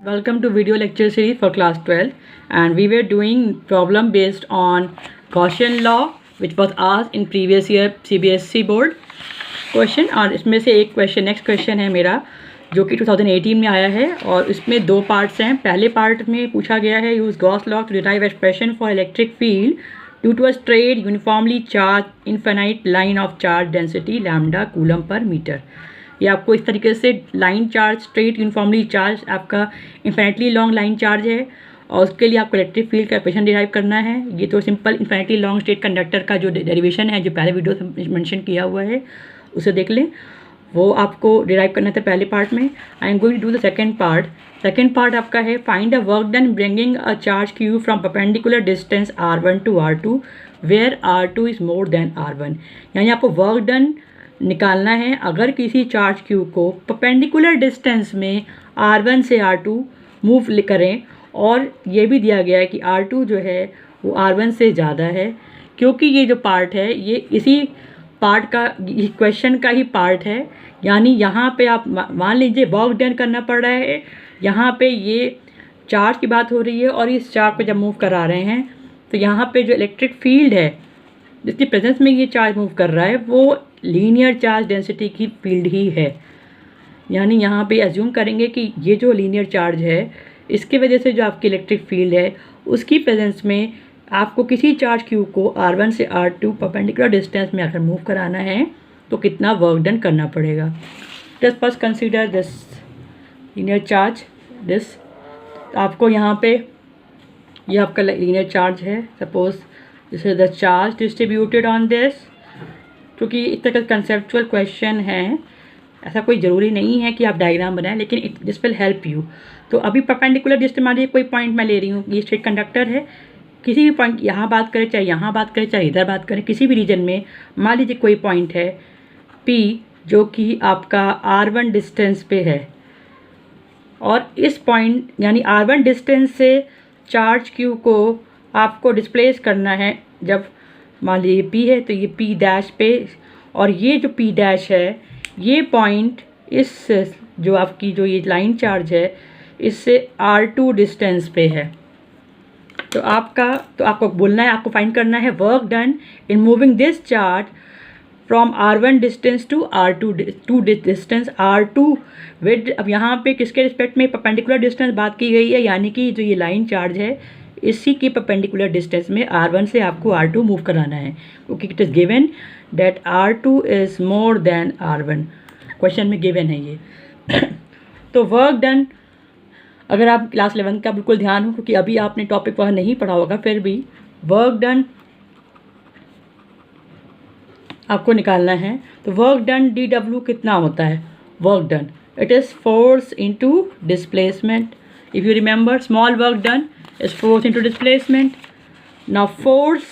Welcome to video lecture series for class 12, and we were doing problem based on Gaussian law which was asked in previous year CBSE board question। और इसमें से एक question next question है मेरा जो कि 2018 में आया है और इसमें दो पार्ट्स हैं। पहले पार्ट में पूछा गया है use Gauss law to derive expression for electric field due to a straight uniformly charge infinite line of charge density lambda coulomb per metre. ये आपको इस तरीके से line charge straight uniformly charge आपका इन्फिनिटली लॉन्ग लाइन चार्ज है और उसके लिए आपको इलेक्ट्रिक फील्ड का इक्वेशन डिराइव करना है। ये तो simple infinitely long straight conductor का जो डेरिवेशन है जो पहले वीडियो में मेंशन किया हुआ है उसे देख लें, वो आपको डिराइव करना था पहले पार्ट में। I am going to do the second part. Second part आपका है find a work done bringing a charge Q from perpendicular distance r1 to r2 where r2 is more than r1। यानी आपको work done निकालना है अगर किसी charge Q को perpendicular distance में r1 से r2 मूव करें और ये भी दिया गया है कि r2 जो है वो r1 से ज़्यादा है। क्योंकि ये जो पार्ट है ये इसी पार्ट का क्वेश्चन का ही पार्ट है, यानी यहाँ पे आप मान लीजिए वर्क डन करना पड़ रहा है। यहाँ पे ये चार्ज की बात हो रही है और इस चार्ज पे जब मूव करा रहे हैं तो यहाँ पे जो इलेक्ट्रिक फील्ड है जिसकी प्रेजेंस में ये चार्ज मूव कर रहा है वो लीनियर चार्ज डेंसिटी की फील्ड ही है। यानी यहाँ पे अज्यूम करेंगे कि ये जो लीनियर चार्ज है इसकी वजह से जो आपकी इलेक्ट्रिक फील्ड है उसकी प्रेजेंस में आपको किसी चार्ज क्यू को r1 से r2 परपेंडिकुलर डिस्टेंस में अगर मूव कराना है तो कितना वर्क डन करना पड़ेगा। Just first consider this linear charge this. आपको यहाँ पे ये आपका लीनियर चार्ज है, suppose this is the charge distributed on this. क्योंकि इस तरह का कंसेप्चुअल क्वेश्चन है, ऐसा कोई ज़रूरी नहीं है कि आप डायग्राम बनाएं, लेकिन दिस विल हेल्प यू। तो अभी परपेंडिकुलर डिस्टेंस मान लीजिए कोई पॉइंट मैं ले रही हूँ, ये स्ट्रेट कंडक्टर है, किसी भी पॉइंट यहाँ बात करें चाहे यहाँ बात करें चाहे इधर बात करें, किसी भी रीजन में मान लीजिए कोई पॉइंट है P जो कि आपका r1 डिस्टेंस पे है और इस पॉइंट यानी r1 डिस्टेंस से चार्ज Q को आपको डिस्प्लेस करना है। जब मान लीजिए P है तो ये P डैश पे, और ये जो P डैश है ये पॉइंट इस जो आपकी जो ये लाइन चार्ज है इससे r2 डिस्टेंस पे है। तो आपको बोलना है, आपको फाइंड करना है work done in moving this charge from r1 distance to r2 distance r2 with. अब यहाँ पे किसके रिस्पेक्ट में परपेंडिकुलर डिस्टेंस बात की गई है, यानी कि जो ये लाइन चार्ज है इसी की परपेंडिकुलर डिस्टेंस में r1 से आपको r2 मूव कराना है, क्योंकि it is given that r2 is more than r1। Question में गिवन है ये। तो वर्क डन, अगर आप क्लास 11 का बिल्कुल ध्यान हो, क्योंकि अभी आपने टॉपिक वह नहीं पढ़ा होगा, फिर भी वर्क डन आपको निकालना है। तो वर्क डन dW कितना होता है? Work done it is force into displacement. If you remember small work done is force into displacement. Now force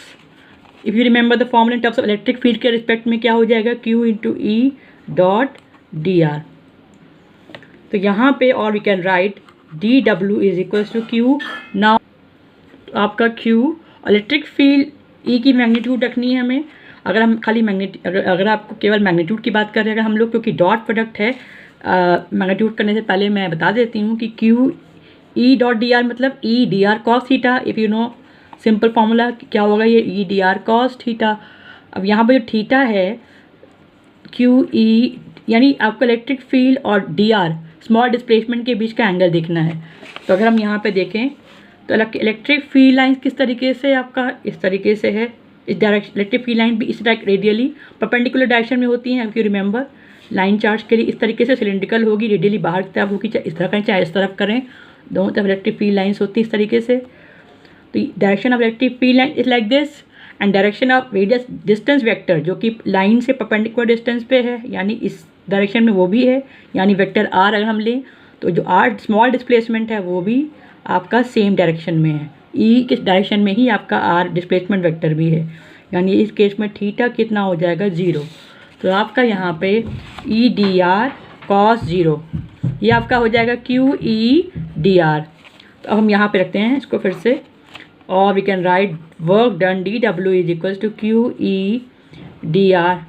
if you remember the formula in terms of electric field के respect में क्या हो जाएगा? Q into E dot dr। तो यहाँ पे और we can write dW is equals to Q। Now आपका Q इलेक्ट्रिक फील्ड E की मैग्नीट्यूड रखनी है हमें। अगर हम खाली अगर आपको केवल मैग्नीट्यूड की बात करें अगर हम लोग, क्योंकि डॉट प्रोडक्ट है मैग्नीट्यूड करने से पहले मैं बता देती हूँ कि Q E डॉट dr मतलब E dr cos theta. If you know simple formula क्या होगा, ये E dr cos थीटा। अब यहाँ पर जो थीटा है Q E यानी आपको इलेक्ट्रिक फील्ड और dr स्मॉल डिस्प्लेसमेंट के बीच का एंगल देखना है। तो अगर हम यहाँ पे देखें तो इलेक्ट्रिक फील्ड लाइन किस तरीके से आपका इस तरीके से है, इस डायरेक्शन इलेक्ट्रिक फील्ड लाइन भी इस रेडियली परपेंडिकुलर डायरेक्शन में होती हैं। If you remember line charge के लिए इस तरीके से सिलेंड्रिकल होगी, रेडियली बाहर की तरफ होगी, चाहे इस तरह करें चाहे इस तरफ करें, दोनों तरफ इलेक्ट्रिक फील्ड लाइन्स होती हैं इस तरीके से। तो direction of electric field line is like this and direction of radius distance vector जो कि लाइन से परपेंडिकुलर डिस्टेंस पे है, यानी इस डायरेक्शन में वो भी है, यानी वेक्टर r अगर हम लें तो जो r स्मॉल डिस्प्लेसमेंट है वो भी आपका सेम डायरेक्शन में है। E किस डायरेक्शन में ही आपका r डिस्प्लेसमेंट वेक्टर भी है, यानी इस केस में थीटा कितना हो जाएगा 0। तो आपका यहाँ पे E dr cos 0 ये आपका हो जाएगा Q E dr। तो अब हम यहाँ पे रखते हैं इसको फिर से, और we can write work done dW is equals to Q E dr।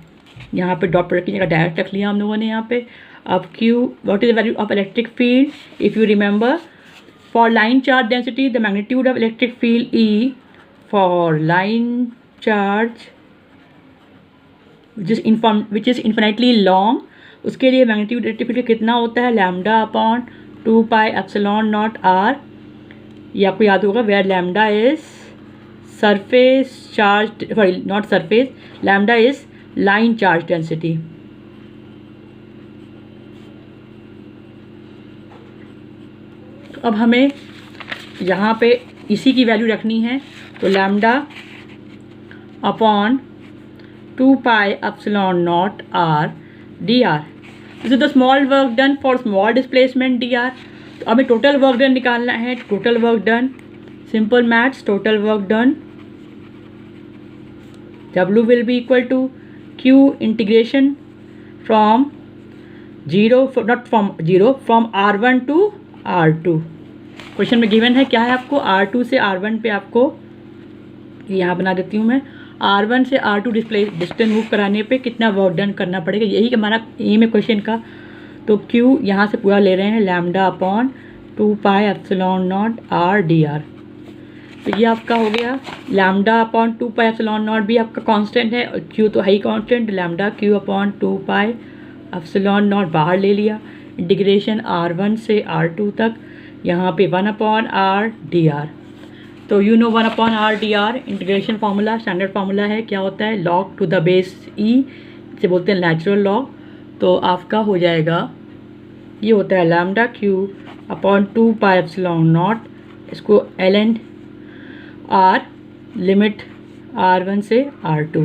यहाँ पे डॉट प्रोडक्ट की जगह डायरेक्ट रख लिया हम लोगों ने यहाँ पे। अब Q what is the value of electric field? If you remember For line charge density, the magnitude of electric field E for line charge which is infinitely long, उसके लिए मैग्नीट्यूड इलेक्ट्रिक फील्ड कितना होता है, lambda upon 2 pi epsilon naught R. ये आपको याद होगा, where lambda is surface charge, sorry not surface, lambda is line charge density. अब हमें यहाँ पे इसी की वैल्यू रखनी है, तो lambda upon 2 pi epsilon naught R D R. This is the small work done for small displacement D R. तो हमें टोटल वर्क डन निकालना है। Total work done, simple maths, total work done W will be equal to Q integration from from R1 to R2। Question में given है क्या है, आपको R2 से R1 पे आपको यहाँ बना देती हूँ मैं, R1 से R2 डिस्टेंस मूव कराने पे कितना वर्क डन करना पड़ेगा, यही हमारा एम है क्वेश्चन का। तो Q यहाँ से पूरा ले रहे हैं, lambda upon 2 pi epsilon naught R D R. तो ये आपका हो गया, lambda upon 2 pi epsilon not भी आपका कांस्टेंट है और Q तो high constant, lambda Q upon 2 pi epsilon not बाहर ले लिया। इंटीग्रेशन R1 से R2 तक, यहाँ पे 1 अपॉन आर डी आर। तो you know 1 upon R D R integration formula, standard formula है, क्या होता है, लॉग टू द बेस ई, इसे बोलते हैं नेचुरल लॉग। तो आपका हो जाएगा, ये होता है lambda Q upon 2 pi epsilon not, इसको ln r लिमिट R1 से R2,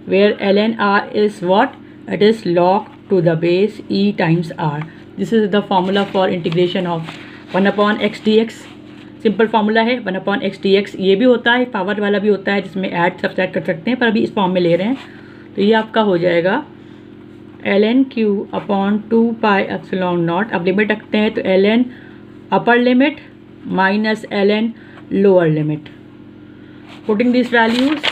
where ln r is what, it is log to the base e times r. This is the formula for integration of 1 upon x dx। Simple formula है 1 upon x D x. ये भी होता है, power वाला भी होता है जिसमें ऐड सब्सट्रैक्ट कर सकते हैं, पर अभी इस फॉर्म में ले रहे हैं। तो ये आपका हो जाएगा ln q upon 2 pi epsilon not. अब लिमिट रखते हैं, तो ln upper limit minus ln lower limit. Putting this values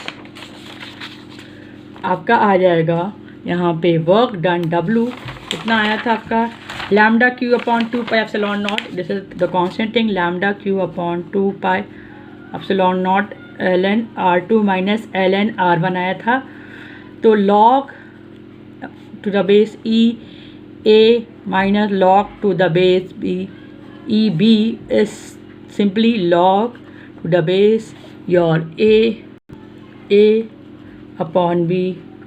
आपका आ जाएगा यहाँ पे वर्क डन W कितना आया था आपका, lambda Q upon 2 pi epsilon naught, this is the constant thing, lambda Q upon 2 pi epsilon naught ln R2 minus ln R1 आया था। तो log to the base E A minus log to the base B E B is simply log to the base your A upon B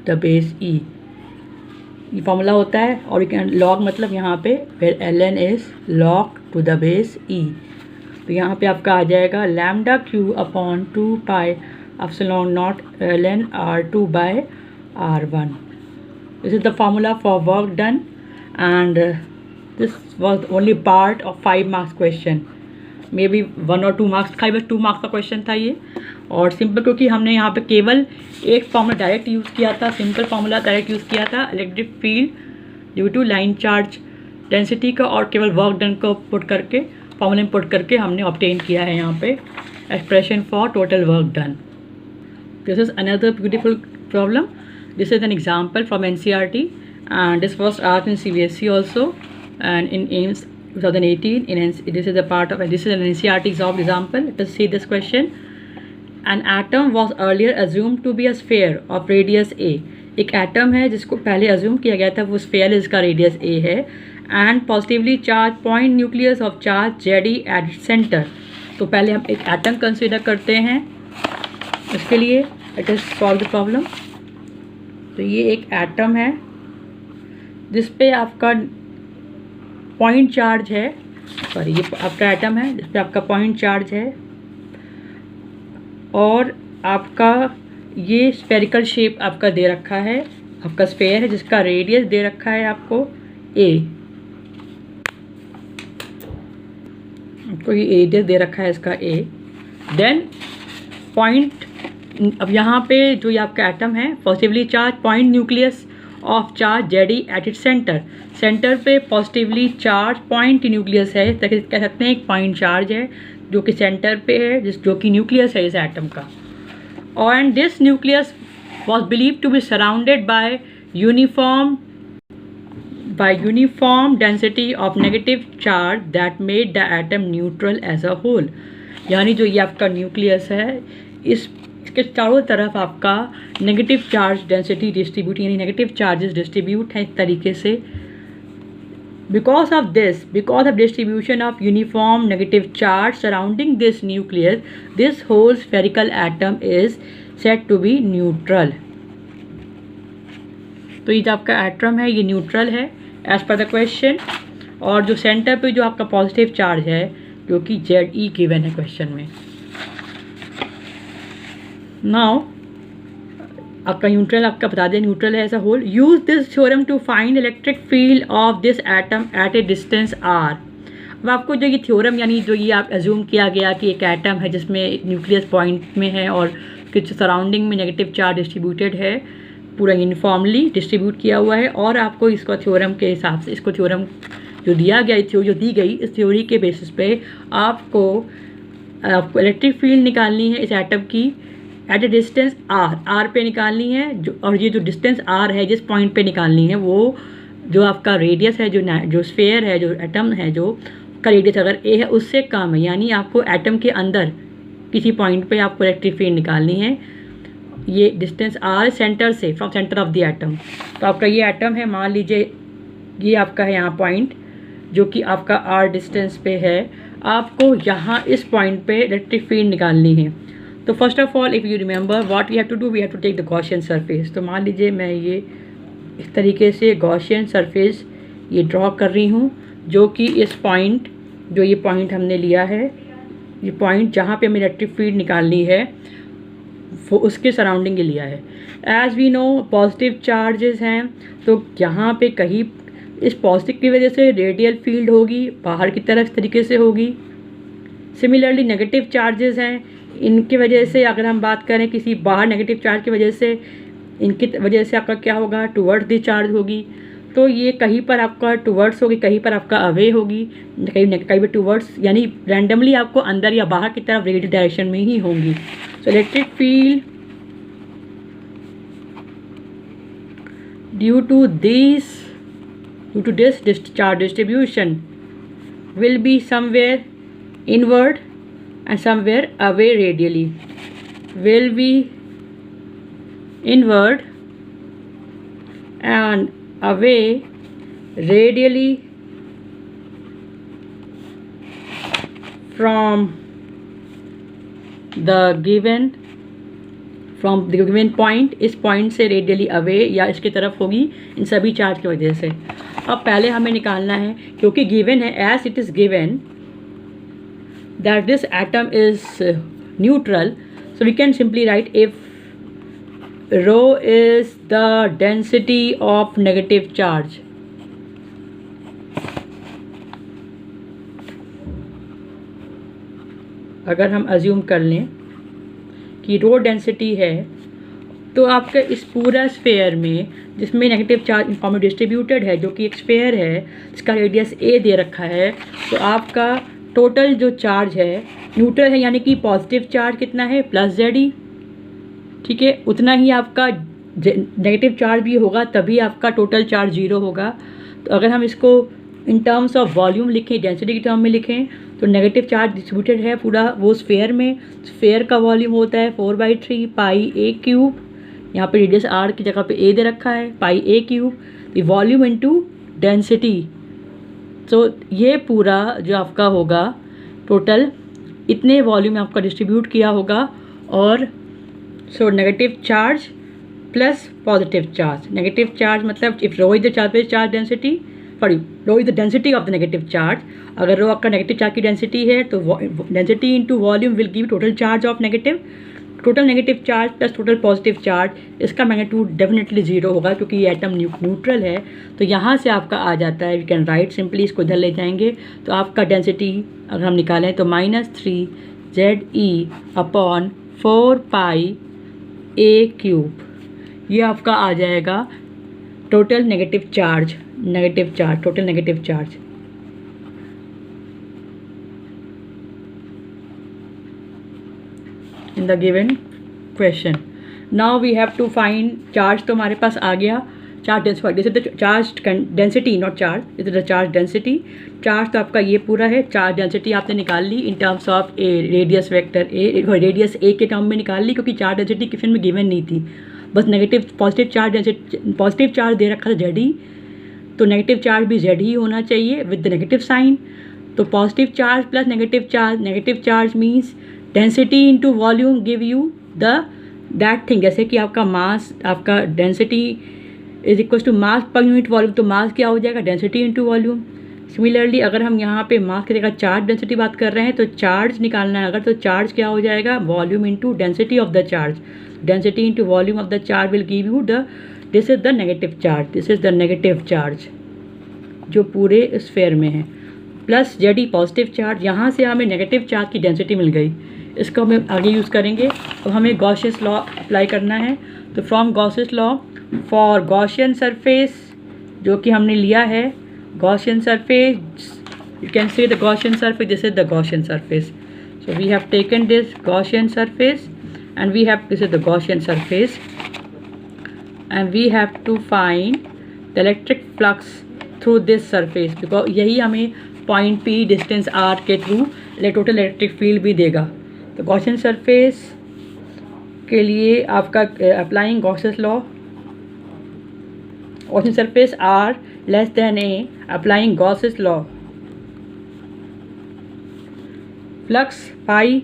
the base E। ये formula होता है, और you can log मतलब यहाँ पे फिर ln is log to the base E। तो यहाँ पे आपका आ जाएगा lambda Q upon 2 pi epsilon naught ln R2 by R1। This is the formula for work done, and this was only part of 5 marks question, may be 1 और 2 marks का, बस 2 marks का क्वेश्चन था ये। और सिंपल, क्योंकि हमने यहाँ पे केवल एक फॉर्मूला डायरेक्ट यूज़ किया था, सिंपल फार्मूला डायरेक्ट यूज़ किया था electric field due to line charge density का, और केवल वर्क डन को पुट करके फॉर्मूला में पुट करके हमने ऑब्टेन किया है यहाँ पे expression for total work done. This is another beautiful problem. This is an example from NCERT and this was asked in CBSE also and in AIMS 2018. This is a part of, this is an NCERT example. Let us see this question. An atom was earlier assumed to be a sphere of radius a। एक atom है जिसको पहले assume किया गया था वो sphere है, जिसका रेडियस a है, and positively charge point nucleus of charge Zi at centre. तो पहले हम एक एटम कंसिडर करते हैं, इसके लिए let us solve the problem. तो ये एक एटम है जिस पे आपका पॉइंट चार्ज है, सॉरी ये आपका एटम है जिस पे आपका पॉइंट चार्ज है, और आपका ये स्फेरिकल शेप आपका दे रखा है, आपका स्फेयर है जिसका रेडियस दे रखा है आपको a, आपको ये रेडियस दे रखा है इसका a। देन पॉइंट, अब यहाँ पे जो ये आपका एटम है positively charge point nucleus of charge Zi at its centre, centre पे पॉजिटिवली चार्ज पॉइंट न्यूक्लियस है, ताकि कह सकते हैं एक पॉइंट चार्ज है जो कि सेंटर पे है, जो कि न्यूक्लियस है इस एटम का। And this nucleus was believe to be surrounded by uniform by uniform density of negative charge that made the atom neutral as a whole। यानी जो ये आपका न्यूक्लियस है इसके चारों तरफ आपका नेगेटिव चार्ज डेंसिटी डिस्ट्रीब्यूट यानी नेगेटिव चार्जेस डिस्ट्रीब्यूट है इस तरीके से। Because of distribution of uniform negative charge surrounding this nucleus, this whole spherical atom is said to be neutral। तो ये जो आपका एटम है ये न्यूट्रल है एज पर द क्वेश्चन, और जो सेंटर पे जो आपका पॉजिटिव चार्ज है जो कि ZE गिवन है क्वेश्चन में। नाउ आपका न्यूट्रल आपका बता दें न्यूट्रल है as a whole. Use this theorem to find electric field of this atom at a distance R। अब आपको जो ये थ्योरम यानी जो ये आप एज्यूम किया गया कि एक एटम है जिसमें न्यूक्लियस पॉइंट में है और कुछ सराउंडिंग में नेगेटिव चार्ज डिस्ट्रीब्यूटेड है, पूरा यूनिफॉर्मली डिस्ट्रीब्यूट किया हुआ है, और आपको इसको थ्योरम के हिसाब से इसको थ्योरम जो दिया गया जो दी गई इस थ्योरी के बेसिस पे आपको इलेक्ट्रिक फील्ड निकालनी है इस एटम की एट ए डिस्टेंस R पे निकालनी है और ये जो डिस्टेंस R है जिस पॉइंट पे निकालनी है वो जो आपका रेडियस है जो स्फेयर है जो एटम है जो का रेडियस अगर A है उससे कम है, यानी आपको एटम के अंदर किसी पॉइंट पे आपको इलेक्ट्रिक फील्ड निकालनी है। ये डिस्टेंस R सेंटर से from centre of the atom. तो आपका ये एटम है, मान लीजिए ये आपका है यहाँ पॉइंट जो कि आपका R डिस्टेंस पे है, आपको यहाँ इस पॉइंट पे इलेक्ट्रिक फील्ड निकालनी है। तो first of all if you remember what we have to do, we have to take the Gaussian surface. तो मान लीजिए मैं ये इस तरीके से गॉसियन सरफेस ये ड्रॉ कर रही हूँ जो कि इस पॉइंट जो ये पॉइंट हमने लिया है, ये पॉइंट जहाँ पे हमें इलेक्ट्रिक फील्ड निकालनी है वो उसके सराउंडिंग लिया है। As we know positive charges हैं तो यहाँ पे कहीं इस पॉजिटिव की वजह से रेडियल फील्ड होगी, बाहर की तरफ इस तरीके से होगी। सिमिलरली नेगेटिव चार्जेस हैं, इनकी वजह से अगर हम बात करें किसी बाहर नेगेटिव चार्ज की वजह से इनकी वजह से आपका क्या होगा टुवर्ड्स द चार्ज होगी। तो ये कहीं पर आपका टुवर्ड्स होगी, कहीं पर आपका अवे होगी, कहीं पर टुवर्ड्स, यानी रैंडमली आपको अंदर या बाहर की तरफ रेडियल डायरेक्शन में ही होंगी। So electric field due to this charge distribution will be somewhere inward and somewhere away radially, will be inward and away radially from the given point। इस पॉइंट से रेडियली अवे या इसकी तरफ होगी इन सभी चार्ज की वजह से। अब पहले हमें निकालना है क्योंकि गिवन है as it is given that this atom is neutral, so we can simply write if rho is the density of negative charge. अगर हम अज्यूम कर लें कि रो डेंसिटी है तो आपका इस पूरा स्फेयर में जिसमें नेगेटिव चार्ज इनफॉर्मली डिस्ट्रीब्यूटेड है जो कि एक स्फेयर है जिसका रेडियस A दे रखा है, तो आपका टोटल जो चार्ज है न्यूट्रल है, यानी कि पॉजिटिव चार्ज कितना है +ZE, ठीक है, उतना ही आपका नेगेटिव चार्ज भी होगा तभी आपका टोटल चार्ज 0 होगा। तो अगर हम इसको इन टर्म्स ऑफ वॉल्यूम लिखें, डेंसिटी के टर्म में लिखें, तो नेगेटिव चार्ज डिस्ट्रीब्यूटेड है पूरा वो स्फेयर में, स्फेयर का वॉल्यूम होता है 4/3 πa³। यहाँ पे रेडियस R की जगह पे A दे रखा है πa³, the volume into density. तो ये पूरा जो आपका होगा टोटल इतने वॉल्यूम में आपका डिस्ट्रीब्यूट किया होगा, और so negative charge plus positive charge. Negative charge मतलब if rho is the charge density, sorry rho is the density of the negative charge. अगर रो आपका नेगेटिव चार्ज की डेंसिटी है तो density into volume will give total charge of negative. Total negative charge plus total positive charge, इसका magnitude definitely 0 होगा क्योंकि ये atom neutral है। तो यहाँ से आपका आ जाता है, वी कैन राइट सिंपली, इसको इधर ले जाएंगे तो आपका डेंसिटी अगर हम निकालें तो -3ZE/4πa³, ये आपका आ जाएगा total negative charge, total negative charge. In the given question. Now we have to find charge, तो हमारे पास आ गया this is the charge density, not charge, this is the charge density. Charge तो आपका ये पूरा है, चार्ज डेंसिटी आपने निकाल ली in terms of a radius vector a, radius a के टर्म में निकाल ली, क्योंकि चार्ज डेंसिटी क्वेश्चन में गिवन नहीं थी, बस negative positive charge density, positive charge दे रखा था जेड, तो नेगेटिव चार्ज भी जेड ही होना चाहिए विद द नेगेटिव साइन। तो positive charge plus negative charge means density into volume give you the that thing. जैसे कि आपका मास, आपका density is equal to mass per unit volume, तो मास क्या हो जाएगा, डेंसिटी इनटू वॉल्यूम। सिमिलरली अगर हम यहाँ पे मास की जगह चार्ज डेंसिटी बात कर रहे हैं, तो चार्ज निकालना है अगर, तो चार्ज क्या हो जाएगा, volume into density of the charge, density into volume of the charge will give you the, this is the negative charge, this is the negative charge जो पूरे स्फेयर में है, प्लस जेड ई पॉजिटिव चार्ज। यहाँ से हमें negative charge की density मिल गई, इसको हम आगे यूज़ करेंगे। अब हमें गॉसियस लॉ अप्लाई करना है, तो from Gauss's law for Gaussian surface जो कि हमने लिया है, Gaussian surface, you can say the Gaussian surface, this is the Gaussian surface, so we have taken this Gaussian surface and we have, this is the Gaussian surface, and we have to find the electric flux through this surface, because यही हमें point P distance R के through total electric field भी देगा। तो Gaussian surface के लिए आपका applying Gauss's law, Gaussian surface R less than A, applying Gaussian law, flux phi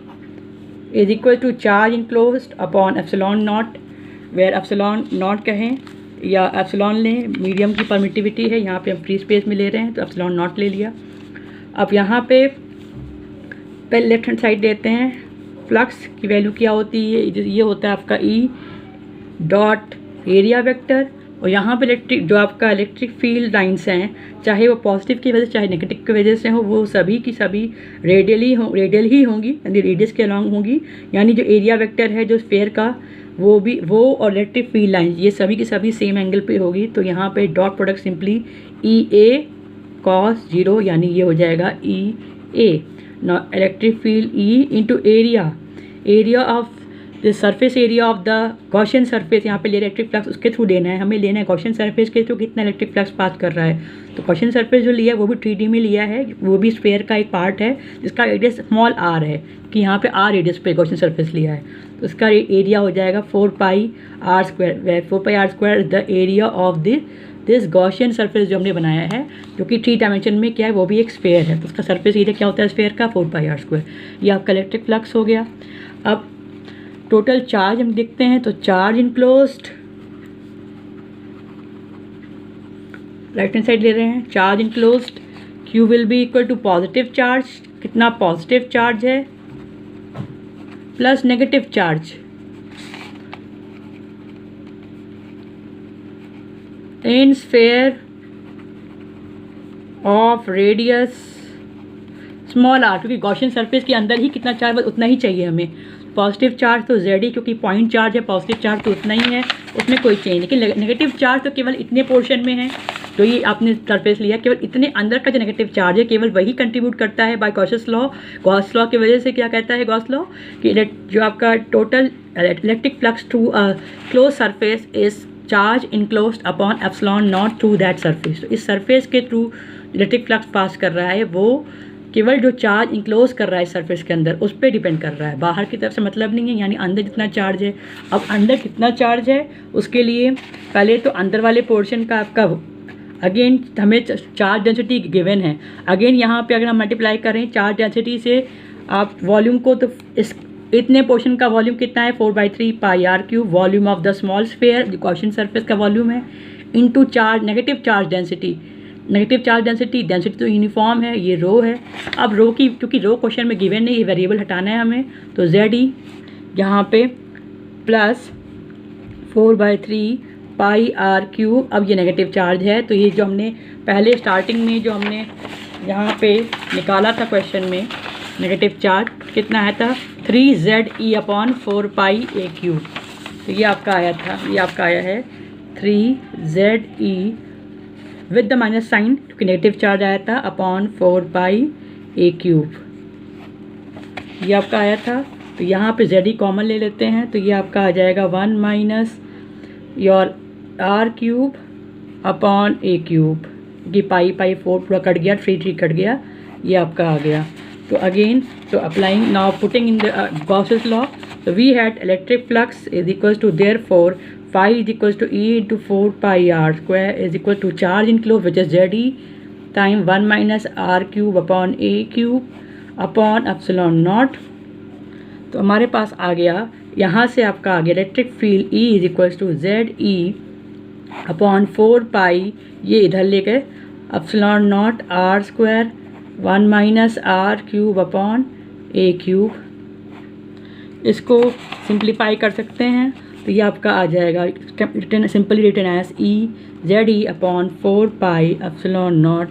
is equal to charge enclosed upon epsilon naught, where epsilon naught कहें या epsilon लें, medium की परमिटिविटी है, यहाँ पे हम फ्री स्पेस में ले रहे हैं तो epsilon naught ले लिया। अब यहाँ पे पहले लेफ्ट हैंड साइड लेते हैं, फ्लक्स की वैल्यू क्या होती है, ये होता है आपका ई डॉट एरिया वेक्टर, और यहाँ पे इलेक्ट्रिक जो आपका इलेक्ट्रिक फील्ड लाइंस हैं, चाहे वो पॉजिटिव की वजह से चाहे नेगेटिव की वजह से हो, वो सभी की सभी रेडियल ही होंगी, यानी रेडियस के अलॉन्ग होंगी, यानी जो एरिया वेक्टर है जो स्फेयर का वो और इलेक्ट्रिक फील्ड लाइंस ये सभी की सभी सेम एंगल पे होगी। तो यहाँ पे dot product simply E A cos 0, यानी ये हो जाएगा E A, electric field E into area of the surface area of the Gaussian surface, यहाँ पे इलेक्ट्रिक फ्लक्स उसके थ्रू लेना है, हमें लेना है गॉसियन सरफेस के थ्रू कितना इलेक्ट्रिक फ्लक्स पास कर रहा है। तो गॉसियन सरफेस जो लिया है वो भी 3D में लिया है, वो भी स्फेयर का एक पार्ट है जिसका रेडियस स्मॉल r है, कि यहाँ पे r रेडियस पे गॉसियन सरफेस लिया है, तो उसका एरिया हो जाएगा 4πr², where 4πr² is the area of this Gaussian surface जो हमने बनाया है, जो कि 3 डायमेंशन में क्या है, वो भी एक स्फेयर है, तो उसका सरफेस एरिया क्या होता है स्फेयर का, 4πr²। ये आपका इलेक्ट्रिक फ्लक्स हो गया। अब टोटल चार्ज हम देखते हैं, तो charge enclosed right hand side ले रहे हैं, charge enclosed Q will be equal to positive charge, कितना पॉजिटिव चार्ज है, plus negative charge in sphere of radius small r, क्योंकि गॉसियन सरफेस के अंदर ही कितना चार्ज उतना ही चाहिए हमें, पॉजिटिव चार्ज तो जेड ही, क्योंकि पॉइंट चार्ज है, पॉजिटिव चार्ज तो उतना ही है, उसमें कोई चेंज, लेकिन नेगेटिव चार्ज तो केवल इतने पोर्शन में है जो ये आपने सरफेस लिया, केवल इतने अंदर का जो नेगेटिव चार्ज है केवल वही कंट्रीब्यूट करता है बाय गॉस लॉ की वजह से। क्या कहता है गॉस लॉ कि जो आपका total electric flux through close surface is charge enclosed upon epsilon not through that surface. तो इस सरफेस के थ्रू इलेक्ट्रिक फ्लक्स पास कर रहा है वो केवल जो चार्ज इंक्लोज कर रहा है सरफेस के अंदर उस पर डिपेंड कर रहा है, बाहर की तरफ से मतलब नहीं है, यानी अंदर जितना चार्ज है। अब अंदर कितना चार्ज है उसके लिए पहले तो अंदर वाले पोर्शन का आपका अगेन हमें चार्ज डेंसिटी गिवन है, अगेन यहाँ पे अगर हम मल्टीप्लाई करें चार्ज डेंसिटी से आप वॉल्यूम को, तो इस इतने पोर्शन का वॉल्यूम कितना है 4/3πr³ volume of the small sphere जो गॉसियन सरफेस का वॉल्यूम है, into charge negative charge density तो यूनिफॉर्म है, ये रो है। अब रो की क्योंकि रो क्वेश्चन में गिवन नहीं, ये वेरिएबल हटाना है हमें, तो ZE यहाँ पे प्लस 4/3πr³। अब ये नेगेटिव चार्ज है, तो ये जो हमने पहले स्टार्टिंग में जो हमने यहाँ पे निकाला था क्वेश्चन में नेगेटिव चार्ज कितना आया था 3ZE/4πa³। तो ये आपका आया था, ये आपका आया है 3ZE with the minus sign क्योंकि नेगेटिव चार्ज आया था अपॉन 4πa³। ये आपका आया था। तो यहाँ पे ZE कॉमन ले लेते हैं, तो ये आपका आ जाएगा 1 minus your r³ upon A cube, कि पाई 4 पूरा कट गया, 3 कट गया, ये आपका आ गया। तो again so applying now putting in the Gauss's law, so we had electric flux is equals to, therefore phi is equals to E into 4 pi r square is equal to charge enclosed which is ZE time 1 minus r cube upon a cube upon epsilon naught। तो हमारे पास आ गया, यहाँ से आपका आ गया electric field E is equals to ZE upon 4 pi, ये इधर ले गए, epsilon naught r square 1 minus r cube upon a cube. इसको सिंप्लीफाई कर सकते हैं तो ये आपका आ जाएगा simply written as E ZE upon 4 pi epsilon naught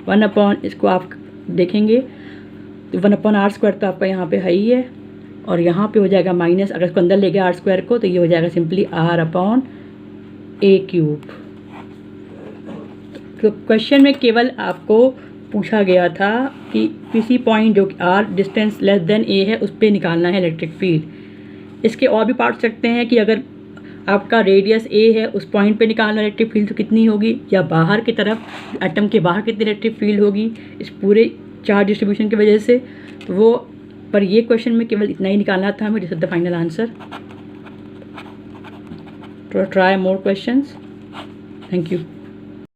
1 upon, इसको आप देखेंगे तो 1 अपॉन r स्क्वायर तो आपका यहाँ पे है ही है, और यहाँ पे हो जाएगा माइनस, अगर इसको अंदर ले गया r स्क्वायर को तो ये हो जाएगा simply r upon a cube. तो क्वेश्चन में केवल आपको पूछा गया था कि किसी पॉइंट जो r distance less than a है उस पर निकालना है इलेक्ट्रिक फील्ड। इसके और भी पार्ट सकते हैं कि अगर आपका रेडियस a है उस पॉइंट पे निकालना इलेक्ट्रिक फील्ड तो कितनी होगी, या बाहर की तरफ एटम के बाहर कितनी इलेक्ट्रिक फील्ड होगी इस पूरे चार्ज डिस्ट्रीब्यूशन की वजह से। तो वो पर ये क्वेश्चन में केवल इतना ही निकालना था हमें, this is the final answer. तो try more questions. Thank you.